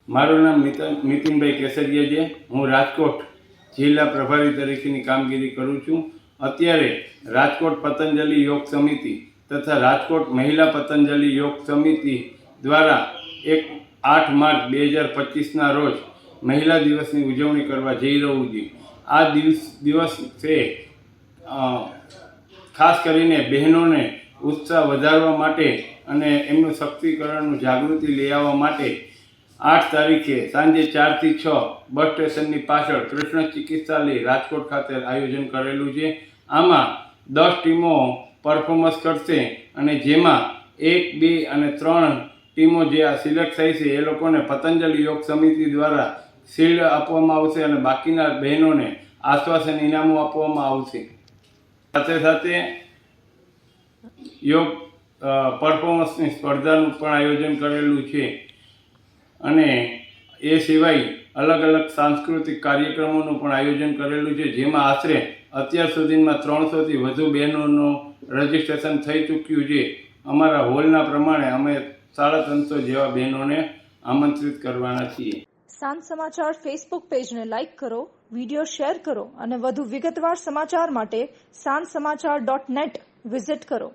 મારું નામ નીતિનભાઈ કેસરિયા છે। હું રાજકોટ જિલ્લા પ્રભારી તરીકેની કામગીરી કરું છું। અત્યારે રાજકોટ પતંજલિ યોગ સમિતિ તથા રાજકોટ મહિલા પતંજલિ યોગ સમિતિ દ્વારા 8 માર્ચ 2025ના રોજ મહિલા દિવસની ઉજવણી કરવા જઈ રહ્યું છે। આ દિવસ છે ખાસ કરીને બહેનોને ઉત્સાહ વધારવા માટે અને એમનું શક્તિકરણનું જાગૃતિ લઈ આવવા માટે 8 તારીખે સાંજે 4 થી 6 બસ સ્ટેશનની પાછળ કૃષ્ણ ચિકિત્સાલય રાજકોટ ખાતે આયોજન કરેલું છે। આમાં 10 ટીમો પરફોર્મન્સ કરશે અને જેમાં 1, 2 અને 3 ટીમો જે આ સિલેક્ટ થઈ છે એ લોકોને પતંજલિ યોગ સમિતિ દ્વારા શિલ્ડ આપવામાં આવશે અને બાકીના બહેનોને આશ્વાસન ઇનામો આપવામાં આવશે। સાથે સાથે યોગ પરફોર્મન્સની સ્પર્ધાનું પણ આયોજન કરેલું છે અને એ સિવાય અલગ અલગ સાંસ્કૃતિક કાર્યક્રમોનું પણ આયોજન કરેલું છે, જેમાં આશરે અત્યાર સુધીમાં 300થી વધુ બહેનોનું રજિસ્ટ્રેશન થઈ ચૂક્યું છે। અમારા હોલના પ્રમાણે અમે 350 જેવા બહેનોને આમંત્રિત કરવાના છીએ। સાંજ સમાચાર ફેસબુક પેજને લાઇક કરો, વિડીયો શેર કરો અને વધુ વિગતવાર સમાચાર માટે sanssamachar.net વિઝિટ કરો।